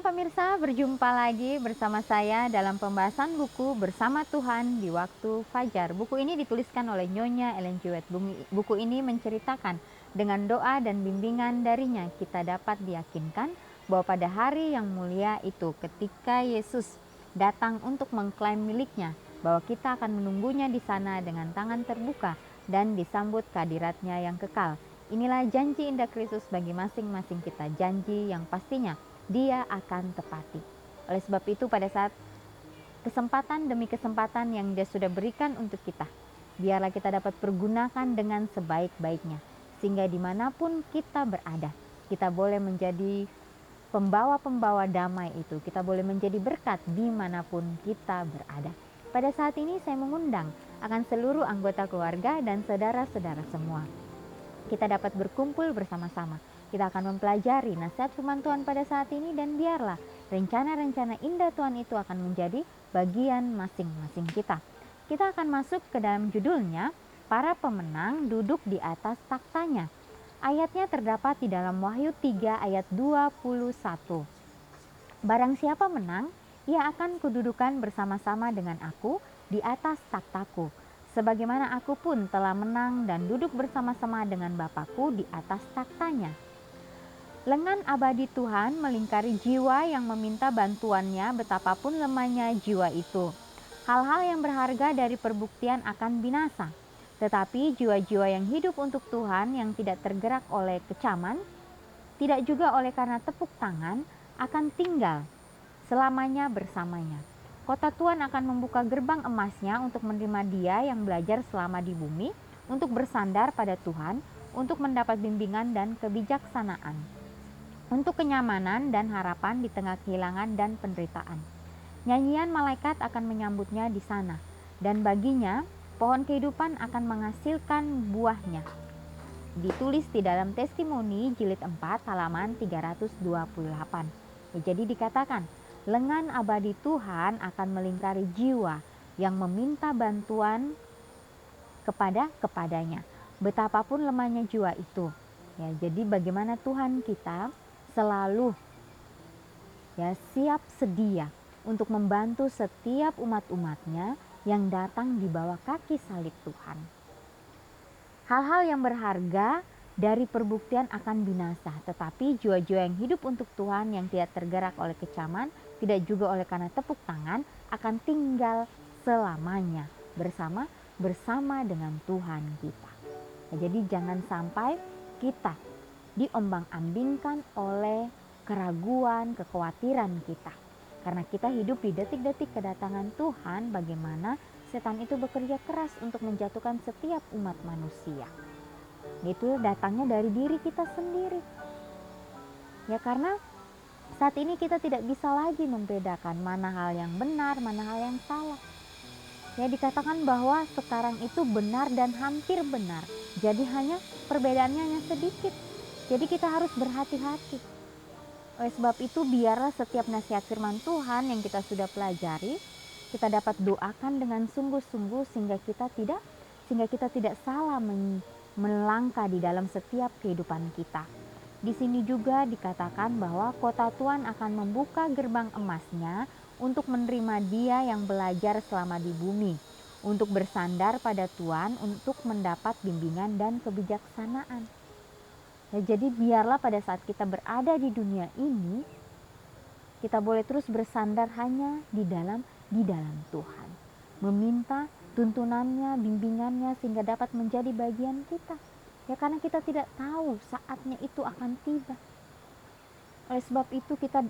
Shalom pemirsa, berjumpa lagi bersama saya dalam pembahasan buku Bersama Tuhan di Waktu Fajar. Buku ini dituliskan oleh Nyonya Ellen G. White. Buku ini menceritakan dengan doa dan bimbingan darinya kita dapat diyakinkan bahwa pada hari yang mulia itu ketika Yesus datang untuk mengklaim miliknya, bahwa kita akan menunggunya di sana dengan tangan terbuka dan disambut kehadiratnya yang kekal. Inilah janji indah Kristus bagi masing-masing kita, janji yang pastinya Dia akan tepati. Oleh sebab itu pada saat kesempatan demi kesempatan yang Dia sudah berikan untuk kita, biarlah kita dapat pergunakan dengan sebaik-baiknya. Sehingga dimanapun kita berada, kita boleh menjadi pembawa-pembawa damai itu. Kita boleh menjadi berkat dimanapun kita berada. Pada saat ini saya mengundang akan seluruh anggota keluarga dan saudara-saudara semua. Kita dapat berkumpul bersama-sama. Kita akan mempelajari nasihat firman Tuhan pada saat ini dan biarlah rencana-rencana indah Tuhan itu akan menjadi bagian masing-masing kita. Kita akan masuk ke dalam judulnya, para pemenang duduk di atas taktanya. Ayatnya terdapat di dalam Wahyu 3 ayat 21. Barang siapa menang, ia akan kududukan bersama-sama dengan aku di atas takhtaku. Sebagaimana aku pun telah menang dan duduk bersama-sama dengan Bapakku di atas takhtanya. Lengan abadi Tuhan melingkari jiwa yang meminta bantuannya betapapun lemahnya jiwa itu. Hal-hal yang berharga dari perbuktian akan binasa. Tetapi jiwa-jiwa yang hidup untuk Tuhan yang tidak tergerak oleh kecaman, tidak juga oleh karena tepuk tangan, akan tinggal selamanya bersamanya. Kota Tuhan akan membuka gerbang emasnya untuk menerima dia yang belajar selama di bumi, untuk bersandar pada Tuhan, untuk mendapat bimbingan dan kebijaksanaan, untuk kenyamanan dan harapan di tengah kehilangan dan penderitaan. Nyanyian malaikat akan menyambutnya di sana, dan baginya pohon kehidupan akan menghasilkan buahnya. Ditulis di dalam Testimoni jilid 4 halaman 328. Jadi dikatakan, lengan abadi Tuhan akan melingkari jiwa yang meminta bantuan kepadanya. Betapapun lemahnya jiwa itu. Ya, jadi bagaimana Tuhan kita selalu siap sedia untuk membantu setiap umat-umatnya yang datang di bawah kaki salib Tuhan. Hal-hal yang berharga dari perbuktian akan binasa, tetapi jiwa-jiwa yang hidup untuk Tuhan yang tidak tergerak oleh kecaman, tidak juga oleh karena tepuk tangan, akan tinggal selamanya bersama dengan Tuhan kita. Jadi jangan sampai kita diombang-ambingkan oleh keraguan, kekhawatiran kita. Karena kita hidup di detik-detik kedatangan Tuhan, bagaimana setan itu bekerja keras untuk menjatuhkan setiap umat manusia. Itu datangnya dari diri kita sendiri. Ya, karena saat ini kita tidak bisa lagi membedakan mana hal yang benar, mana hal yang salah. Ya, dikatakan bahwa sekarang itu benar dan hampir benar. Jadi hanya perbedaannya hanya sedikit. Jadi kita harus berhati-hati. Oleh sebab itu biarlah setiap nasihat firman Tuhan yang kita sudah pelajari, kita dapat doakan dengan sungguh-sungguh sehingga kita tidak salah melangkah di dalam setiap kehidupan kita. Di sini juga dikatakan bahwa kota Tuhan akan membuka gerbang emasnya untuk menerima dia yang belajar selama di bumi, untuk bersandar pada Tuhan, untuk mendapat bimbingan dan kebijaksanaan. Ya, jadi biarlah pada saat kita berada di dunia ini, kita boleh terus bersandar hanya di dalam Tuhan. Meminta tuntunannya, bimbingannya sehingga dapat menjadi bagian kita. Ya, karena kita tidak tahu saatnya itu akan tiba. Oleh sebab itu kita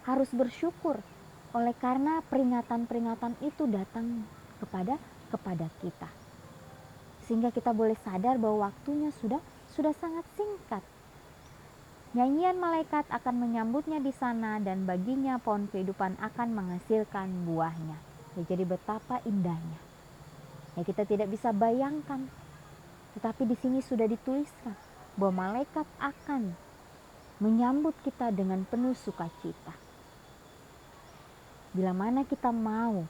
harus bersyukur oleh karena peringatan-peringatan itu datang kepada kita. Sehingga kita boleh sadar bahwa waktunya sudah sangat singkat. Nyanyian malaikat akan menyambutnya di sana dan baginya pohon kehidupan akan menghasilkan buahnya. Ya, jadi betapa indahnya. Ya, kita tidak bisa bayangkan. Tetapi di sini sudah dituliskan bahwa malaikat akan menyambut kita dengan penuh sukacita. Bila mana kita mau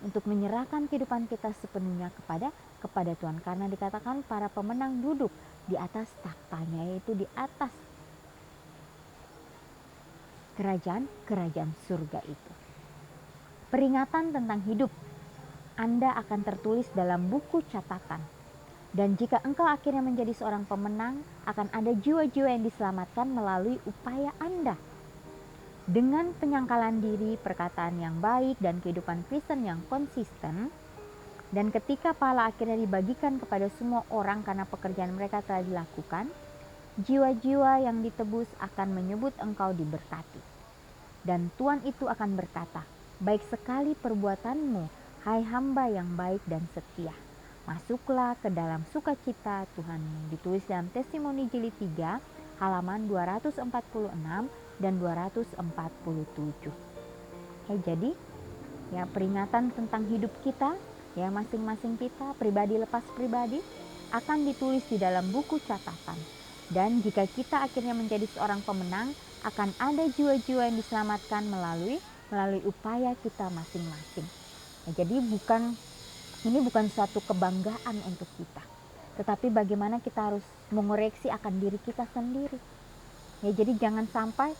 untuk menyerahkan kehidupan kita sepenuhnya kepada Tuhan, karena dikatakan para pemenang duduk di atas takhtanya, yaitu di atas kerajaan surga itu. Peringatan tentang hidup Anda akan tertulis dalam buku catatan. Dan jika engkau akhirnya menjadi seorang pemenang, akan ada jiwa-jiwa yang diselamatkan melalui upaya Anda. Dengan penyangkalan diri, perkataan yang baik, dan kehidupan Kristen yang konsisten, dan ketika pahala akhirnya dibagikan kepada semua orang karena pekerjaan mereka telah dilakukan, jiwa-jiwa yang ditebus akan menyebut engkau diberkati. Dan Tuhan itu akan berkata, baik sekali perbuatanmu, hai hamba yang baik dan setia. Masuklah ke dalam sukacita Tuhanmu. Ditulis dalam Testimoni Jilid 3, halaman 246 dan 247. Jadi, ya peringatan tentang hidup kita, ya masing-masing kita, pribadi lepas pribadi, akan ditulis di dalam buku catatan. Dan jika kita akhirnya menjadi seorang pemenang, akan ada jiwa-jiwa yang diselamatkan melalui upaya kita masing-masing. Ya, jadi ini bukan suatu kebanggaan untuk kita, tetapi bagaimana kita harus mengoreksi akan diri kita sendiri. Ya, jadi jangan sampai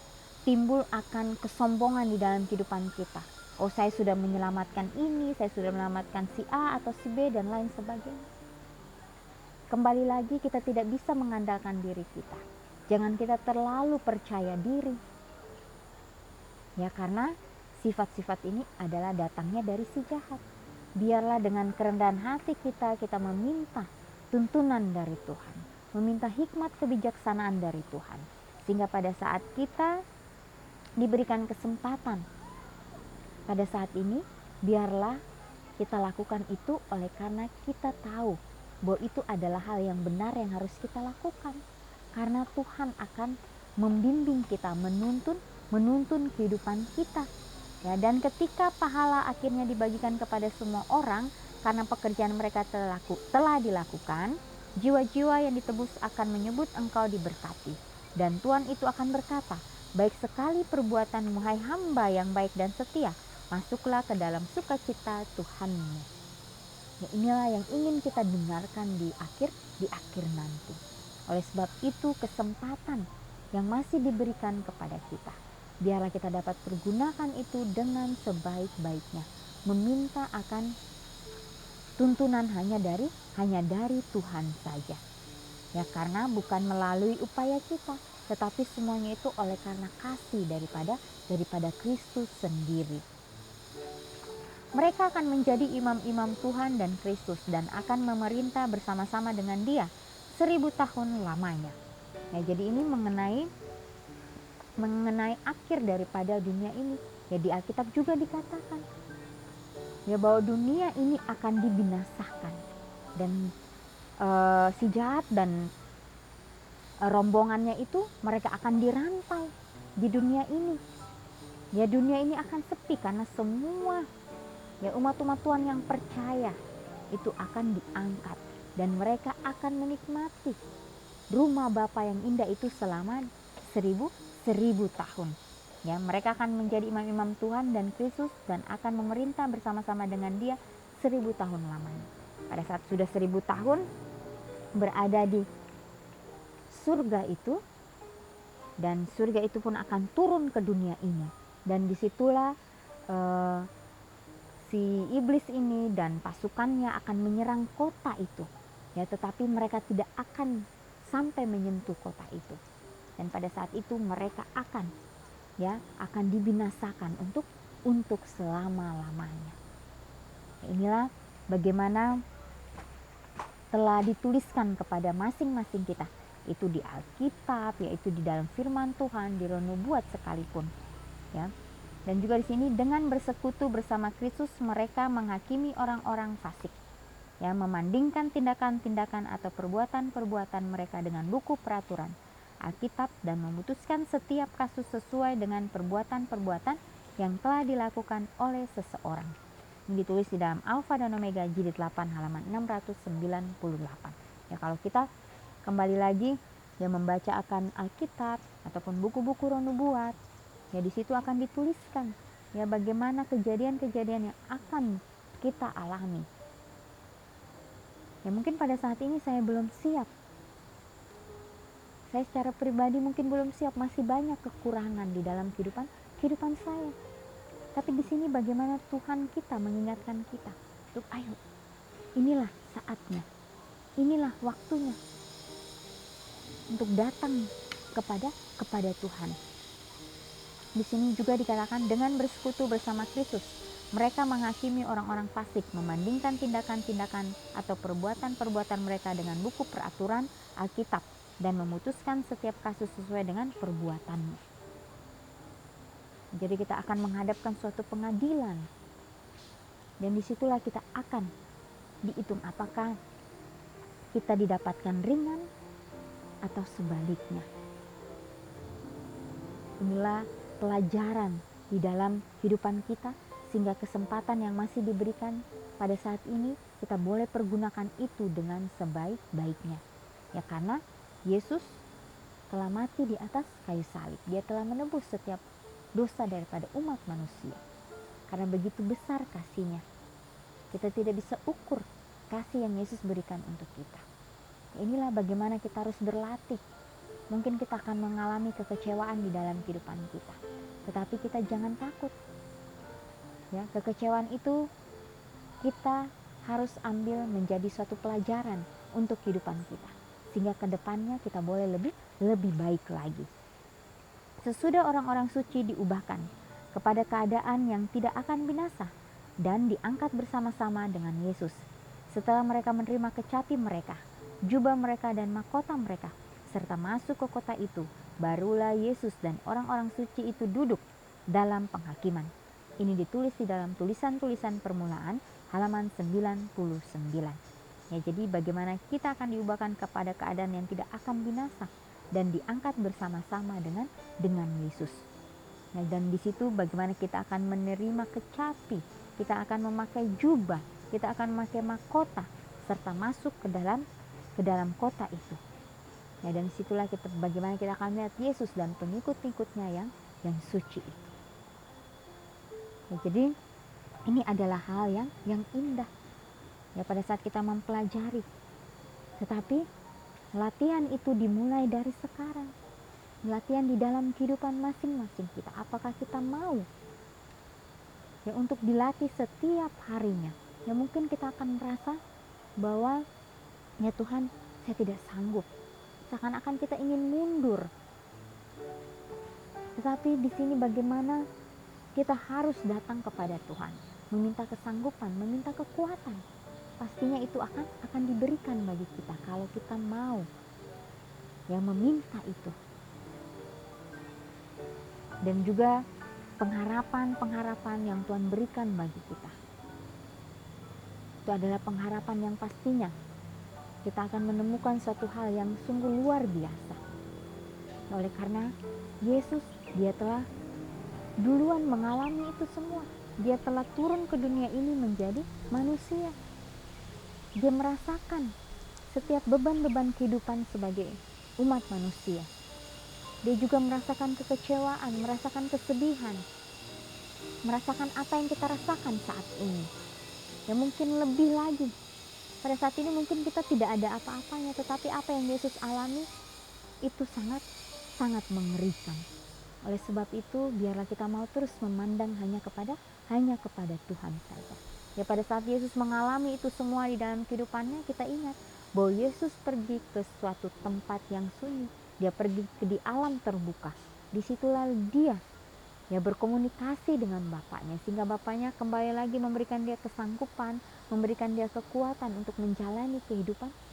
timbul akan kesombongan di dalam kehidupan kita. Oh, saya sudah menyelamatkan ini, saya sudah menyelamatkan si A atau si B dan lain sebagainya. Kembali lagi, kita tidak bisa mengandalkan diri kita. Jangan kita terlalu percaya diri. Ya, karena sifat-sifat ini adalah datangnya dari si jahat. Biarlah dengan kerendahan hati kita meminta tuntunan dari Tuhan, meminta hikmat kebijaksanaan dari Tuhan, sehingga pada saat kita diberikan kesempatan pada saat ini, biarlah kita lakukan itu oleh karena kita tahu bahwa itu adalah hal yang benar yang harus kita lakukan, karena Tuhan akan membimbing kita, menuntun kehidupan kita. Ya, dan ketika pahala akhirnya dibagikan kepada semua orang karena pekerjaan mereka telah dilakukan, jiwa-jiwa yang ditebus akan menyebut engkau diberkati. Dan Tuhan itu akan berkata, baik sekali perbuatanmu hai hamba yang baik dan setia, masuklah ke dalam sukacita Tuhanmu. Ya, inilah yang ingin kita dengarkan di akhir nanti. Oleh sebab itu kesempatan yang masih diberikan kepada kita, biarlah kita dapat pergunakan itu dengan sebaik-baiknya, meminta akan tuntunan hanya dari Tuhan saja. Ya, karena bukan melalui upaya kita, tetapi semuanya itu oleh karena kasih daripada Kristus sendiri. Mereka akan menjadi imam-imam Tuhan dan Kristus dan akan memerintah bersama-sama dengan Dia 1000 tahun lamanya. Ya, jadi ini mengenai akhir daripada dunia ini. Ya, di Alkitab juga dikatakan ya bahwa dunia ini akan dibinasakan dan si jahat dan rombongannya itu mereka akan dirantai di dunia ini. Ya, dunia ini akan sepi karena semua ya umat-umat Tuhan yang percaya itu akan diangkat dan mereka akan menikmati rumah Bapa yang indah itu selama 1000 tahun. Ya, mereka akan menjadi imam-imam Tuhan dan Kristus dan akan memerintah bersama-sama dengan Dia 1000 tahun lamanya. Pada saat sudah 1000 tahun berada di surga itu, dan surga itu pun akan turun ke dunia ini, dan disitulah si iblis ini dan pasukannya akan menyerang kota itu. Ya, tetapi mereka tidak akan sampai menyentuh kota itu. Dan pada saat itu mereka akan dibinasakan untuk selama-lamanya. Inilah bagaimana telah dituliskan kepada masing-masing kita, itu di Alkitab, yaitu di dalam firman Tuhan, di nubuat sekalipun. Ya. Dan juga di sini dengan bersekutu bersama Kristus mereka menghakimi orang-orang fasik. Ya, memandingkan tindakan-tindakan atau perbuatan-perbuatan mereka dengan buku peraturan Alkitab dan memutuskan setiap kasus sesuai dengan perbuatan-perbuatan yang telah dilakukan oleh seseorang. Ini ditulis di dalam Alfa dan Omega jilid 8 halaman 698. Ya, kalau kita kembali lagi ya membaca akan Alkitab ataupun buku-buku roh nubuat, ya di situ akan dituliskan ya bagaimana kejadian-kejadian yang akan kita alami. Ya, mungkin pada saat ini saya belum siap. Saya secara pribadi mungkin belum siap, masih banyak kekurangan di dalam kehidupan saya. Tapi di sini bagaimana Tuhan kita mengingatkan kita untuk ayo, inilah saatnya, inilah waktunya untuk datang kepada Tuhan. Di sini juga dikatakan dengan bersekutu bersama Kristus, mereka menghakimi orang-orang fasik, membandingkan tindakan-tindakan atau perbuatan-perbuatan mereka dengan buku peraturan Alkitab dan memutuskan setiap kasus sesuai dengan perbuatannya. Jadi kita akan menghadapkan suatu pengadilan, dan disitulah kita akan dihitung apakah kita didapatkan ringan atau sebaliknya. Inilah pelajaran di dalam kehidupan kita, sehingga kesempatan yang masih diberikan pada saat ini kita boleh pergunakan itu dengan sebaik-baiknya. Ya, karena Yesus telah mati di atas kayu salib. Dia telah menebus setiap dosa daripada umat manusia. Karena begitu besar kasih-Nya, kita tidak bisa ukur kasih yang Yesus berikan untuk kita. Inilah bagaimana kita harus berlatih. Mungkin kita akan mengalami kekecewaan di dalam kehidupan kita, tetapi kita jangan takut. Ya, kekecewaan itu kita harus ambil menjadi suatu pelajaran untuk kehidupan kita, sehingga ke depannya kita boleh lebih baik lagi. Sesudah orang-orang suci diubahkan kepada keadaan yang tidak akan binasa dan diangkat bersama-sama dengan Yesus. Setelah mereka menerima kecapi mereka, jubah mereka dan mahkota mereka, serta masuk ke kota itu, barulah Yesus dan orang-orang suci itu duduk dalam penghakiman. Ini ditulis di dalam tulisan-tulisan permulaan halaman 99. Ya, jadi bagaimana kita akan diubahkan kepada keadaan yang tidak akan binasa dan diangkat bersama-sama dengan Yesus. Nah, dan di situ bagaimana kita akan menerima kecapi, kita akan memakai jubah, kita akan memakai mahkota serta masuk ke dalam kota itu. Nah, dan disitulah bagaimana kita akan melihat Yesus dan pengikut-pengikutnya yang suci itu. Ya, jadi ini adalah hal yang indah ya pada saat kita mempelajari. Tetapi latihan itu dimulai dari sekarang. Latihan di dalam kehidupan masing-masing kita. Apakah kita mau ya untuk dilatih setiap harinya? Ya, mungkin kita akan merasa bahwa ya Tuhan, saya tidak sanggup. Seakan-akan kita ingin mundur. Tetapi di sini bagaimana kita harus datang kepada Tuhan, meminta kesanggupan, meminta kekuatan. Pastinya itu akan diberikan bagi kita kalau kita mau yang meminta itu. Dan juga pengharapan-pengharapan yang Tuhan berikan bagi kita. Itu adalah pengharapan yang pastinya kita akan menemukan suatu hal yang sungguh luar biasa. Oleh karena Yesus, dia telah duluan mengalami itu semua. Dia telah turun ke dunia ini menjadi manusia. Dia merasakan setiap beban-beban kehidupan sebagai umat manusia. Dia juga merasakan kekecewaan, merasakan kesedihan, merasakan apa yang kita rasakan saat ini. Ya, mungkin lebih lagi. Pada saat ini mungkin kita tidak ada apa-apanya, tetapi apa yang Yesus alami itu sangat mengerikan. Oleh sebab itu, biarlah kita mau terus memandang hanya kepada Tuhan saja. Ya, pada saat Yesus mengalami itu semua di dalam kehidupannya, kita ingat bahwa Yesus pergi ke suatu tempat yang sunyi. Dia pergi di alam terbuka. Disitulah dia berkomunikasi dengan Bapaknya, sehingga Bapaknya kembali lagi memberikan dia kesanggupan, memberikan dia kekuatan untuk menjalani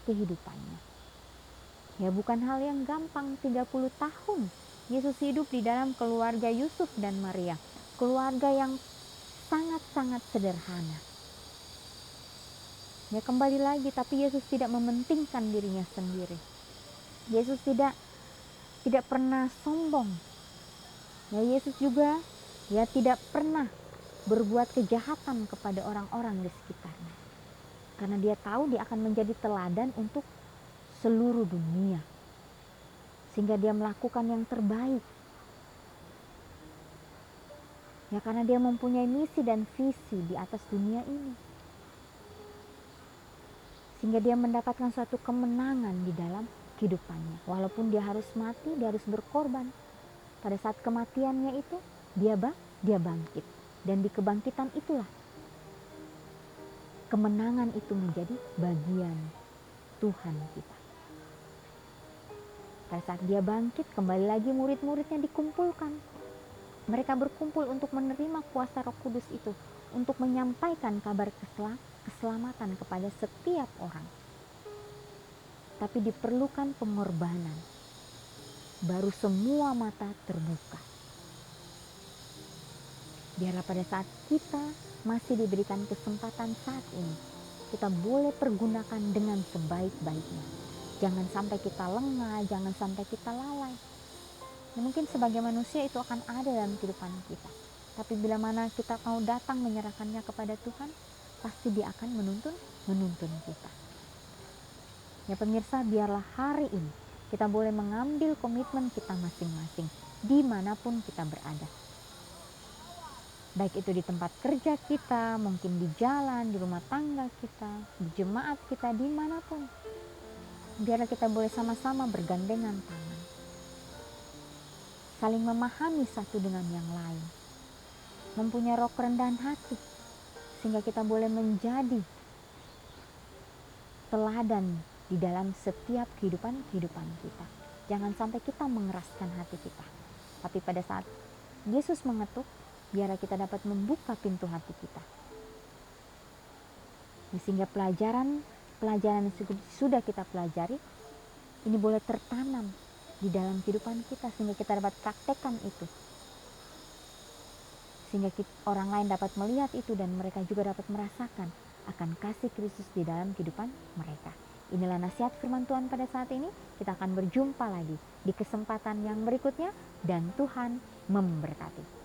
kehidupannya. Ya, bukan hal yang gampang. 30 tahun Yesus hidup di dalam keluarga Yusuf dan Maria, keluarga yang sangat-sangat sederhana. Ya, kembali lagi, tapi Yesus tidak mementingkan dirinya sendiri. Yesus tidak pernah sombong. Ya, Yesus juga tidak pernah berbuat kejahatan kepada orang-orang di sekitarnya. Karena dia tahu dia akan menjadi teladan untuk seluruh dunia. Sehingga dia melakukan yang terbaik. Ya, karena dia mempunyai misi dan visi di atas dunia ini. Sehingga dia mendapatkan suatu kemenangan di dalam kehidupannya. Walaupun dia harus mati, dia harus berkorban. Pada saat kematiannya itu, dia bangkit. Dan di kebangkitan itulah kemenangan itu menjadi bagian Tuhan kita. Pada saat dia bangkit, kembali lagi murid-muridnya dikumpulkan. Mereka berkumpul untuk menerima kuasa Roh Kudus itu, untuk menyampaikan kabar keselamatan kepada setiap orang. Tapi diperlukan pengorbanan, baru semua mata terbuka. Biarlah pada saat kita masih diberikan kesempatan saat ini, kita boleh pergunakan dengan sebaik-baiknya. Jangan sampai kita lengah, jangan sampai kita lalai. Ya, mungkin sebagai manusia itu akan ada dalam kehidupan kita. Tapi bila mana kita mau datang menyerahkannya kepada Tuhan, pasti dia akan menuntun kita. Ya pemirsa, biarlah hari ini kita boleh mengambil komitmen kita masing-masing dimanapun kita berada. Baik itu di tempat kerja kita, mungkin di jalan, di rumah tangga kita, di jemaat kita, dimanapun. Biarlah kita boleh sama-sama bergandengan tangan. Saling memahami satu dengan yang lain. Mempunyai roh kerendahan hati. Sehingga kita boleh menjadi teladan di dalam setiap kehidupan kita. Jangan sampai kita mengeraskan hati kita. Tapi pada saat Yesus mengetuk, biarlah kita dapat membuka pintu hati kita. Sehingga pelajaran yang sudah kita pelajari, ini boleh tertanam di dalam kehidupan kita, sehingga kita dapat praktekkan itu. Sehingga orang lain dapat melihat itu dan mereka juga dapat merasakan akan kasih Kristus di dalam kehidupan mereka. Inilah nasihat firman Tuhan pada saat ini. Kita akan berjumpa lagi di kesempatan yang berikutnya dan Tuhan memberkati.